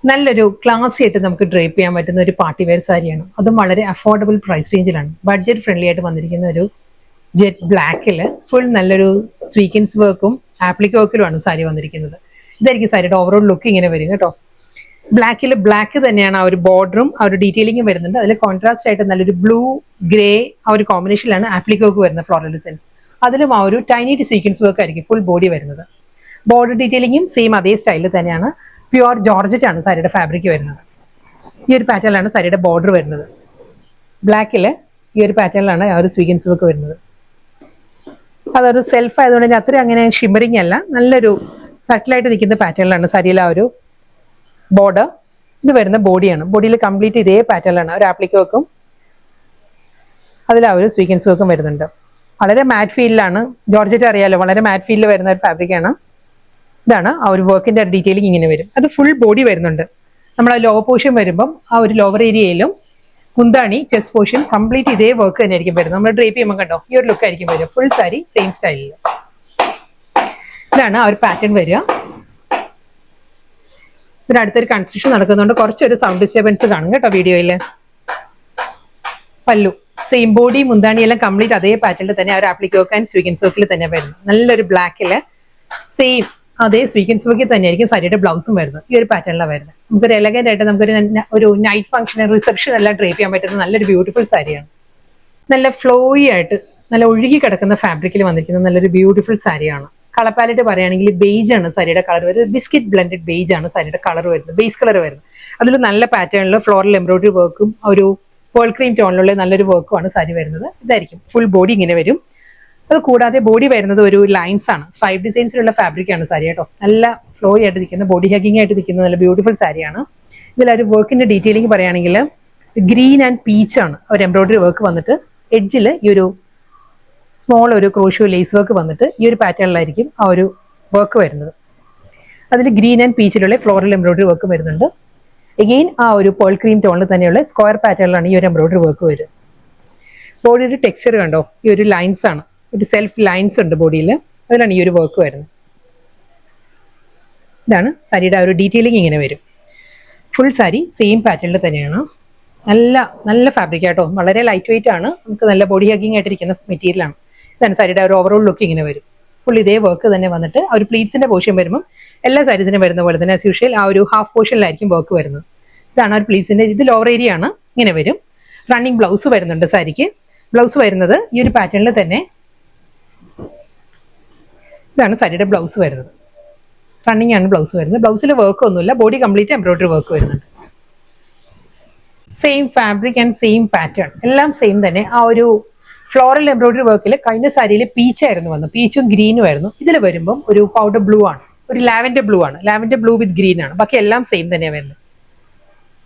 നല്ലൊരു ക്ലാസി ആയിട്ട് നമുക്ക് ഡ്രേപ്പ് ചെയ്യാൻ പറ്റുന്ന ഒരു പാർട്ടി വെയർ സാരിയാണ്. അതും വളരെ അഫോർഡബിൾ പ്രൈസ് റേഞ്ചിലാണ്. ബഡ്ജറ്റ് ഫ്രണ്ട്ലി ആയിട്ട് വന്നിരിക്കുന്ന ഒരു ജെറ്റ് ബ്ലാക്കിൽ ഫുൾ നല്ലൊരു സ്വീക്കൻസ് വർക്കും ആപ്ലിക് വർക്കിലുമാണ് സാരി വന്നിരിക്കുന്നത്. ഇതായിരിക്കും സാരിയുടെ ഓവറോൾ ലുക്ക് ഇങ്ങനെ വരും കേട്ടോ. ബ്ലാക്കിൽ ബ്ലാക്ക് തന്നെയാണ് ആ ഒരു ബോർഡറും ആ ഒരു ഡീറ്റെയിലിംഗും വരുന്നുണ്ട്. അതിൽ കോൺട്രാസ്റ്റ് ആയിട്ട് നല്ലൊരു ബ്ലൂ ഗ്രേ ആ ഒരു കോമ്പിനേഷനിലാണ് ആപ്ലിക് വർക്ക് വരുന്നത്, ഫ്ലോറൽ ഡിസൈൻസ്. അതിലും ആ ഒരു ടൈനി സ്വീക്കൻസ് വർക്ക് ആയിരിക്കും ഫുൾ ബോഡി വരുന്നത്. ബോർഡർ ഡീറ്റെയിലിംഗും സെയിം അതേ സ്റ്റൈലിൽ തന്നെയാണ്. പ്യുവർ ജോർജറ്റ് ആണ് സാരിയുടെ ഫാബ്രിക് വരുന്നത്. ഈ ഒരു പാറ്റേണിലാണ് സാരിയുടെ ബോർഡർ വരുന്നത്. ബ്ലാക്കിൽ ഈ ഒരു പാറ്റേണിലാണ് ആ ഒരു സ്വീക്കൻസ് വർക്ക് വരുന്നത്. അതൊരു സെൽഫ് ആയതുകൊണ്ട് തന്നെ അത്ര അങ്ങനെ ഷിമറിങ് അല്ല, നല്ലൊരു സട്ടിലായിട്ട് നിൽക്കുന്ന പാറ്റേണിലാണ് സാരിയിൽ ആ ഒരു ബോർഡർ. ഇത് വരുന്ന ബോഡിയാണ്. ബോഡിയിൽ കംപ്ലീറ്റ് ഇതേ പാറ്റേണിലാണ് ഒരു ആപ്ലിക് വർക്കും അതിൽ ആ ഒരു സ്വീക്കൻസ് വർക്കും വരുന്നുണ്ട്. വളരെ മാറ്റ് ഫീലിലാണ്. ജോർജറ്റ് അറിയാലോ, വളരെ മാറ്റ് ഫീലിൽ വരുന്ന ഒരു ഫാബ്രിക്കാണ്. ഇതാണ് ആ ഒരു വർക്കിന്റെ ഡീറ്റെയിലിംഗ് ഇങ്ങനെ വരും. അത് ഫുൾ ബോഡി വരുന്നുണ്ട്. നമ്മൾ ആ ലോവർ പോർഷൻ വരുമ്പം ആ ഒരു ലോവർ ഏരിയയിലും കുന്താണി ചെസ്റ്റ് പോർഷൻ കംപ്ലീറ്റ് ഇതേ വർക്ക് തന്നെ ആയിരിക്കും വരുന്നത്. നമ്മൾ ഡ്രേപ്പ് ചെയ്യുമ്പോൾ കണ്ടോ ഈ ഒരു ലുക്ക് ആയിരിക്കും വരിക. ഫുൾ സാരി സെയിം സ്റ്റൈലിൽ. ഇതാണ് ആ ഒരു പാറ്റേൺ വരിക. പിന്നെ അടുത്തൊരു കൺസ്ട്രക്ഷൻ നടക്കുന്നുണ്ട്, കുറച്ചൊരു സൗണ്ട് ഡിസ്റ്റർബൻസ് കാണും കേട്ടോ വീഡിയോയിൽ. പല്ലു സെയിം ബോഡി മുന്താണി എല്ലാം കംപ്ലീറ്റ് അതേ പാറ്റേണിൽ തന്നെ ആ ഒരു ആപ്ലിക് വർക്ക് ആൻഡ് സ്വീക്കൻസ് വർക്കിൽ തന്നെ വരുന്നത്. നല്ലൊരു ബ്ലാക്കില് സെയിം അതേ സ്വീക്കൻസ് വർക്കിൽ തന്നെയായിരിക്കും സാരിയുടെ ബ്ലൗസും വരുന്നത്. ഈ ഒരു പാറ്റേണിലാണ് വരുന്നത്. നമുക്കൊരു എലഗന്റ് ആയിട്ട് നമുക്കൊരു നൈറ്റ് ഫംഗ്ഷൻ റിസപ്ഷൻ എല്ലാം ഡ്രേപ്പ് ചെയ്യാൻ പറ്റുന്ന നല്ലൊരു ബ്യൂട്ടിഫുൾ സാരിയാണ്. നല്ല ഫ്ലോയി ആയിട്ട് നല്ല ഒഴുകി കിടക്കുന്ന ഫാബ്രിക്കിൽ വന്നിരിക്കുന്ന നല്ലൊരു ബ്യൂട്ടിഫുൾ സാരിയാണ്. കളർ പാലറ്റ് പറയുകയാണെങ്കിൽ ബേജ് ആണ് സാരിയുടെ കളർ വരുന്നത്. ബിസ്ക്കറ്റ് ബ്ലെൻഡഡ് ബേജ് ആണ് സാരിയുടെ കളർ വരുന്നത്, ബേസ് കളർ വരുന്നത്. അതിൽ നല്ല പാറ്റേണിൽ ഫ്ലോറൽ എംബ്രോയിഡറി വർക്കും ഒരു പേൾ ക്രീം ടോണിലുള്ള നല്ലൊരു വർക്കുമാണ് സാരി വരുന്നത്. ഇതായിരിക്കും ഫുൾ ബോഡി ഇങ്ങനെ വരും. അത് കൂടാതെ ബോഡി വരുന്നത് ഒരു ലൈൻസ് ആണ്, സ്ട്രൈപ്പ് ഡിസൈൻസിലുള്ള ഫാബ്രിക്കാണ് സാരി കേട്ടോ. നല്ല ഫ്ലോയി ആയിട്ട് നിൽക്കുന്ന, ബോഡി ഹഗിങ് ആയിട്ട് നിൽക്കുന്ന നല്ല ബ്യൂട്ടിഫുൾ സാരിയാണ്. ഇതിലൊരു വർക്കിന്റെ ഡീറ്റെയിലിംഗ് പറയുകയാണെങ്കിൽ ഗ്രീൻ ആൻഡ് പീച്ച് ആണ് ഒരു എംബ്രോയിഡറി വർക്ക് വന്നിട്ട്. എഡ്ജിൽ ഈ ഒരു സ്മോൾ ഒരു ക്രോഷ്യോ ലേസ് വർക്ക് വന്നിട്ട് ഈ ഒരു പാറ്റേണിലായിരിക്കും ആ ഒരു വർക്ക് വരുന്നത്. അതിൽ ഗ്രീൻ ആൻഡ് പീച്ചിലുള്ള ഫ്ലോറൽ എംബ്രോയിഡറി വർക്ക് വരുന്നുണ്ട്. എഗെയിൻ ആ ഒരു പേൾ ക്രീം ടോണിൽ തന്നെയുള്ള സ്ക്വയർ പാറ്റേണിലാണ് ഈ ഒരു എംബ്രോയിഡറി വർക്ക് വരിക. ബോഡിയുടെ ടെക്സ്ചർ കണ്ടോ, ഈ ഒരു ലൈൻസ് ആണ്, ഒരു സെൽഫ് ലൈൻസ് ഉണ്ട് ബോഡിയിൽ, അതിലാണ് ഈ ഒരു വർക്ക് വരുന്നത്. ഇതാണ് സാരിയുടെ ആ ഒരു ഡീറ്റെയിലിംഗ് ഇങ്ങനെ വരും. ഫുൾ സാരി സെയിം പാറ്റേണിൽ തന്നെയാണ്. നല്ല നല്ല ഫാബ്രിക് ആട്ടോ, വളരെ ലൈറ്റ് വെയിറ്റ് ആണ്, നമുക്ക് നല്ല ബോഡി ഹഗിങ് ആയിട്ടിരിക്കുന്ന മെറ്റീരിയലാണ്. ഇതാണ് സാരിയുടെ ഒരു ഓവറോൾ ലുക്ക് ഇങ്ങനെ വരും. ഫുൾ ഇതേ വർക്ക് തന്നെ വന്നിട്ട് ആ ഒരു പ്ലീറ്റ്സിന്റെ പോർഷൻ വരുമ്പോൾ എല്ലാ സാരീസിനും വരുന്ന പോലെ തന്നെ ആസ് യൂഷ്വൽ ആ ഒരു ഹാഫ് പോർഷനിലായിരിക്കും വർക്ക് വരുന്നത്. ഇതാണ് ആ ഒരു പ്ലീറ്റ്സിന്റെ, ഇത് ലോവർ ഏരിയ ആണ്, ഇങ്ങനെ വരും. റണ്ണിങ് ബ്ലൗസ് വരുന്നുണ്ട് സാരിക്ക്. ബ്ലൗസ് വരുന്നത് ഈ ഒരു പാറ്റേണിൽ തന്നെ. ഇതാണ് സാരിയുടെ ബ്ലൗസ് വരുന്നത്. റണ്ണിങ് ആണ് ബ്ലൗസ് വരുന്നത്. ബ്ലൗസിൽ വർക്ക് ഒന്നുമില്ല, ബോഡി കംപ്ലീറ്റ് എംബ്രോയിഡറി വർക്ക് വരുന്നുണ്ട്. Same fabric and same pattern എല്ലാം സെയിം തന്നെ. ആ ഒരു ഫ്ലോറൽ എംബ്രോയിഡറി വർക്കിൽ കഴിഞ്ഞ സാരിയിൽ പീച്ചായിരുന്നു വന്നത്, പീച്ചും ഗ്രീനും ആയിരുന്നു. ഇതിൽ വരുമ്പം ഒരു പൗഡർ ബ്ലൂ ആണ്, ഒരു ലാവൻഡർ ബ്ലൂ ആണ്, ലാവൻഡർ ബ്ലൂ വിത്ത് ഗ്രീൻ ആണ്. ബാക്കി എല്ലാം സെയിം തന്നെയാണ് വരുന്നത്.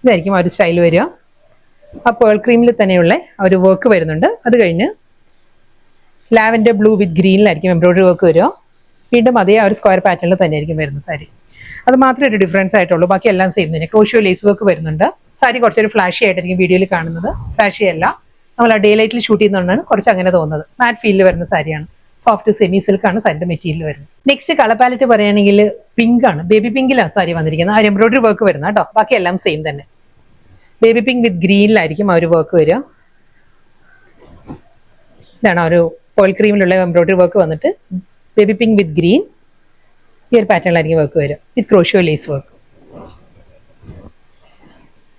ഇതായിരിക്കും ആ ഒരു സ്റ്റൈൽ വരിക. ആ പേൾ ക്രീമിൽ തന്നെയുള്ള ആ ഒരു വർക്ക് വരുന്നുണ്ട്. അത് കഴിഞ്ഞ് ലാവൻഡർ ബ്ലൂ വിത്ത് ഗ്രീനിലായിരിക്കും എംബ്രോയിഡറി വർക്ക് വരിക. വീണ്ടും അതേ ആ ഒരു സ്ക്വയർ പാറ്റേണിൽ തന്നെയായിരിക്കും വരുന്ന സാരി. അത് മാത്രമേ ഒരു ഡിഫറൻസ് ആയിട്ടുള്ളൂ, ബാക്കി എല്ലാം സെയിം തന്നെ. ക്രോഷ്യോ ലേസ് വർക്ക് വരുന്നുണ്ട്. സാരി കുറച്ചൊരു ഫ്ലാഷി ആയിട്ടായിരിക്കും വീഡിയോയിൽ കാണുന്നത്. ഫ്ലാഷി അല്ല, നമ്മൾ ആ ഡേ ലൈറ്റിൽ ഷൂട്ട് ചെയ്യുന്നതുകൊണ്ടാണ് കുറച്ച് അങ്ങനെ തോന്നുന്നത്. മാറ്റ് ഫീലിൽ വരുന്ന സാരിയാണ്. സോഫ്റ്റ് സെമി സിൽക്ക് ആണ് സാരിയുടെ മെറ്റീരിയൽ വരുന്നത്. നെക്സ്റ്റ് കളർ പാലറ്റ് പറയുകയാണെങ്കിൽ പിങ്ക് ആണ്. ബേബി പിങ്കിലാണ് സാരി വന്നിരിക്കുന്നത്. ആ എംബ്രോയിഡറി വർക്ക് വരുന്നത് കേട്ടോ. ബാക്കി എല്ലാം സെയിം തന്നെ. ബേബി പിങ്ക് വിത്ത് ഗ്രീനിലായിരിക്കും ആ ഒരു വർക്ക് വരിക. ഇതാണ് ആ ഒരു പേൾ ക്രീമിലുള്ള എംബ്രോയിഡറി വർക്ക് വന്നിട്ട് ബേബി പിങ്ക് വിത്ത് ഗ്രീൻ ഈ ഒരു പാറ്റേണിലായിരിക്കും വർക്ക് വരിക വിത്ത് ക്രോഷ്യോ ലേസ് വർക്ക്.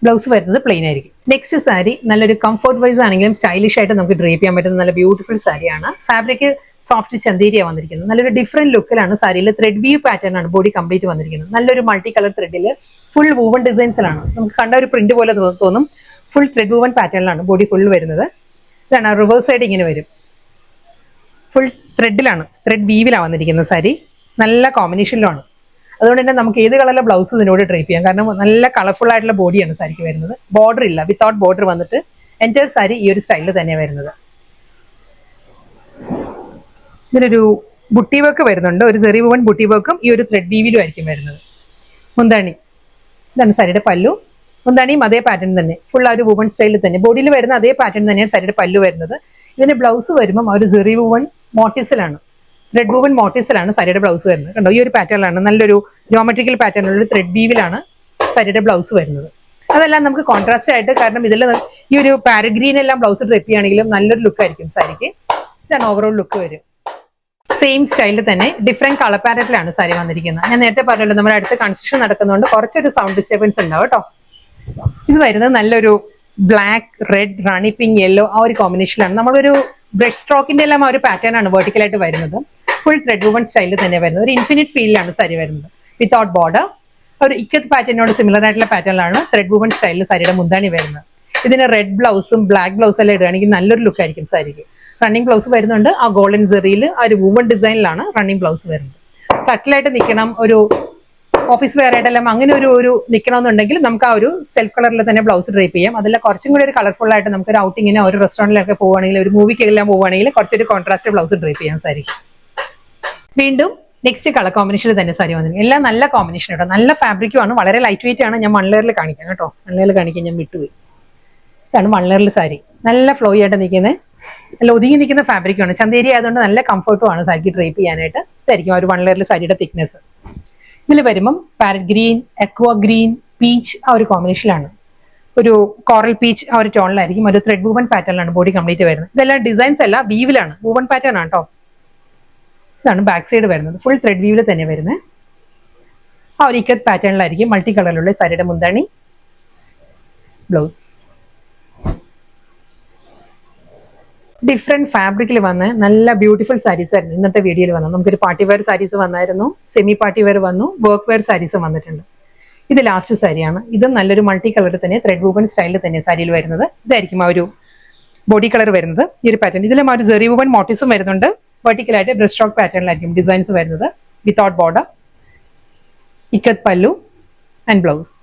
ബ്ലൗസ് വരുന്നത് പ്ലെയിൻ ആയിരിക്കും. നെക്സ്റ്റ് സാരി നല്ലൊരു കംഫർട്ട് വൈസ് ആണെങ്കിലും സ്റ്റൈലിഷ് ആയിട്ട് നമുക്ക് ഡ്രേപ്പ് ചെയ്യാൻ പറ്റുന്ന നല്ല ബ്യൂട്ടിഫുൾ സാരിയാണ്. ഫാബ്രിക് സോഫ്റ്റ് ചന്തേരിയ വന്നിരിക്കുന്നത്. നല്ലൊരു ഡിഫറെന്റ് ലുക്കിലാണ് സാരിയിൽ. ത്രെഡ് വീവ് പാറ്റേൺ ആണ് ബോഡി കംപ്ലീറ്റ് വന്നിരിക്കുന്നത്. നല്ലൊരു മൾട്ടി കളർ ത്രെഡിൽ ഫുൾ വൂവൺ ഡിസൈൻസിലാണ്. നമുക്ക് കണ്ട ഒരു പ്രിന്റ് പോലെ തോന്നും. ഫുൾ ത്രെഡ് വൂവൺ പാറ്റേണിലാണ് ബോഡി ഫുൾ വരുന്നത്. ഇതാണ് റിവേഴ്സ് സൈഡ് ഇങ്ങനെ വരും. ഫുൾ ത്രെഡിലാണ്, ത്രെഡ് വീവിലാണ് വന്നിരിക്കുന്ന സാരി. നല്ല കോമ്പിനേഷനിലാണ്. അതുകൊണ്ട് തന്നെ നമുക്ക് ഏത് കളറിലെ ബ്ലൗസ് ഇതിനോട് ഡ്രേപ്പ് ചെയ്യാം. കാരണം നല്ല കളർഫുൾ ആയിട്ടുള്ള ബോഡിയാണ് സാരിക്ക് വരുന്നത്. ബോർഡർ ഇല്ല, വിത്തൗട്ട് ബോർഡർ വന്നിട്ട് എൻറ്റയർ സാരി ഈ ഒരു സ്റ്റൈലിൽ തന്നെയാണ് വരുന്നത്. ഇതിനൊരു ബുട്ടി വർക്ക് വരുന്നുണ്ട്. ഒരു ചെറിയ വൂവൺ ബുട്ടി വർക്കും ഈ ഒരു ത്രെഡ് വീവിലും ആയിരിക്കും വരുന്നത്. മുന്താണി ഇതാണ് സാരിയുടെ പല്ലു. മുന്താണിയും അതേ പാറ്റേൺ തന്നെ, ഫുൾ ആ ഒരു വൂവൺ സ്റ്റൈലിൽ തന്നെ. ബോഡിയിൽ വരുന്ന അതേ പാറ്റേൺ തന്നെയാണ് സാരിയുടെ പല്ലു വരുന്നത്. ഇതിന്റെ ബ്ലൗസ് വരുമ്പം ആ ഒരു ചെറിയ വൂവൺ മോട്ടീസിലാണ്, ത്രെഡ് വൂവൺ മോട്ടീസിലാണ് സാരിയുടെ ബ്ലൗസ് വരുന്നത്. കണ്ടോ, ഈ ഒരു പാറ്റേണിലാണ് നല്ലൊരു ജോമെട്രിക്കൽ പാറ്റേണിലുള്ള ത്രെഡ് വീവിലാണ് സാരിയുടെ ബ്ലൗസ് വരുന്നത്. അതെല്ലാം നമുക്ക് കോൺട്രാസ്റ്റ് ആയിട്ട്, കാരണം ഇതിൽ ഈ ഒരു പാരഗ്രീൻ എല്ലാം ബ്ലൗസ് ഡ്രേപ്പ് ചെയ്യുകയാണെങ്കിലും നല്ലൊരു ലുക്ക് ആയിരിക്കും സാരിക്ക്. ഇതാണ് ഓവറോൾ ലുക്ക് വരും. സെയിം സ്റ്റൈലിൽ തന്നെ ഡിഫറെന്റ് കളർ പാറ്റേണിലാണ് സാരി വന്നിരിക്കുന്നത്. ഞാൻ നേരത്തെ പറഞ്ഞല്ലോ നമ്മുടെ അടുത്ത് കൺസ്ട്രക്ഷൻ നടക്കുന്നതുകൊണ്ട് കുറച്ചൊരു സൗണ്ട് ഡിസ്റ്റർബൻസ് ഉണ്ടാവും കേട്ടോ. ഇത് വരുന്നത് നല്ലൊരു ബ്ലാക്ക്, റെഡ്, റാണി പിങ്ക്, യെല്ലോ ആ ഒരു കോമ്പിനേഷനിലാണ്. നമ്മളൊരു ബ്രഷ് സ്ട്രോക്കിന്റെ എല്ലാം ആ ഒരു പാറ്റേൺ ആണ് വെർട്ടിക്കലായിട്ട് വരുന്നത്. ഫുൾ ത്രെഡ് വുവൺ സ്റ്റൈലിൽ തന്നെ വരുന്നത്. ഒരു ഇൻഫിനിറ്റ് ഫീലിലാണ് സാരി വരുന്നത്. വിത്തൗട്ട് ബോർഡർ ഒരു ഇക്കത്ത് പാറ്റേണിനോട് സിമിലർ ആയിട്ടുള്ള പാറ്റേണിലാണ് ത്രെഡ് വുവൺ സ്റ്റൈലിൽ സാരിയുടെ മുന്താണി വരുന്നത്. ഇതിന് റെഡ് ബ്ലൗസും ബ്ലാക്ക് ബ്ലൗസ് എല്ലാം ഇടുകയാണെങ്കിൽ നല്ലൊരു ലുക്ക് ആയിരിക്കും സാരിക്ക്. റണ്ണിങ് ബ്ലൗസ് വരുന്നുണ്ട്. ആ ഗോൾഡൻ സെറിയിൽ ആ ഒരു വുവൺ ഡിസൈനിലാണ് റണ്ണിങ് ബ്ലൗസ് വരുന്നത്. സട്ടിലായിട്ട് നിൽക്കണം, ഒരു ഓഫീസ് വെയർ ആയിട്ടെല്ലാം അങ്ങനെ ഒരു നിൽക്കണമെന്നുണ്ടെങ്കിൽ നമുക്ക് ആ ഒരു സെൽഫ് കളറിൽ തന്നെ ബ്ലൗസ് ഡ്രേപ്പ് ചെയ്യാം. അതെല്ലാം കുറച്ചും കൂടി ഒരു കളർഫുൾ ആയിട്ട് നമുക്ക് ഒരു ഔട്ടിങ്ങിനോ ഒരു റെസ്റ്റോറൻറ്റിലൊക്കെ പോവുകയാണെങ്കിൽ, ഒരു മൂവിക്കെല്ലാം പോവുകയാണെങ്കിൽ കുറച്ചൊരു കോൺട്രാസ്റ്റ് ബ്ലൗസ് ഡ്രേപ്പ് ചെയ്യാൻ സാരിക്കും. വീണ്ടും നെക്സ്റ്റ് കളർ കോമ്പിനേഷനിൽ തന്നെ സാരി വന്നിരിക്കും. എല്ലാം നല്ല കോമ്പിനേഷൻ കേട്ടോ. നല്ല ഫാബ്രിക്കും ആണ്, വളരെ ലൈറ്റ് വെയിറ്റ് ആണ്. ഞാൻ 1 ലെയറിൽ കാണിക്കാം കേട്ടോ. 1 ലെയറിൽ കാണിക്കാൻ ഞാൻ വിട്ടുപോയി. ഇതാണ് 1 ലെയറിൽ സാരി. നല്ല ഫ്ലോ ആയിട്ട് നിൽക്കുന്നത്, നല്ല ഒതുങ്ങി നിൽക്കുന്ന ഫാബ്രിക്കാണ്. ചന്തേരി ആയതുകൊണ്ട് നല്ല കംഫർട്ടും ആണ് സാരിക്ക് ഡ്രേപ്പ് ചെയ്യാനായിട്ട്. ഇതായിരിക്കും ഒരു 1 ലെയറിൽ സാരിയുടെ തിക്നെസ്. ഇതിൽ വരുമ്പം parrot green, aqua green, peach ആ ഒരു കോമ്പിനേഷനിലാണ്. ഒരു കോറൽ പീച്ച് ആ ഒരു ടോണിലായിരിക്കും. ഒരു ത്രെഡ് വുവൺ പാറ്റേണിലാണ് ബോഡി കംപ്ലീറ്റ് വരുന്നത്. ഇതെല്ലാം ഡിസൈൻസ് അല്ല, വീവിലാണ്, വുവൺ പാറ്റേൺ ആണ് കേട്ടോ. ഇതാണ് ബാക്ക് സൈഡ് വരുന്നത്. ഫുൾ ത്രെഡ് വീവിൽ തന്നെ വരുന്നത്. ആ ഒരു ഇക്കത്ത് പാറ്റേണിലായിരിക്കും മൾട്ടി കളറിലുള്ള സാരിയുടെ മുന്താണി, ബ്ലൗസ്. ഡിഫറെന്റ് ഫാബ്രിക്കിൽ വന്ന് നല്ല ബ്യൂട്ടിഫുൾ സാരീസ് ആയിരുന്നു ഇന്നത്തെ വീഡിയോയിൽ വന്നത്. നമുക്കൊരു പാർട്ടി വെയർ സാരീസ് വന്നായിരുന്നു, സെമി പാർട്ടി വെയർ വന്നു, വർക്ക് വെയർ സാരീസ് വന്നിട്ടുണ്ട്. ഇത് ലാസ്റ്റ് സാരിയാണ്. ഇതും നല്ലൊരു മൾട്ടി കളറിൽ തന്നെ ത്രെഡ് വുവൺ സ്റ്റൈലിൽ തന്നെ സാരിയിൽ വരുന്നത്. ഇതായിരിക്കും ആ ഒരു ബോഡി കളർ വരുന്നത്, ഈ ഒരു പാറ്റേൺ. ഇതിലും ആ ഒരു സെറി വുവൺ മോട്ടീവ്സും വരുന്നുണ്ട്. വെർട്ടിക്കലായിട്ട് ബ്രഷ് സ്ട്രോക്ക് പാറ്റേണിലായിരിക്കും ഡിസൈൻസ് വരുന്നത്. വിത്തൗട്ട് ബോർഡർ, ഇക്കത്ത് പല്ലു ആൻഡ് ബ്ലൗസ്.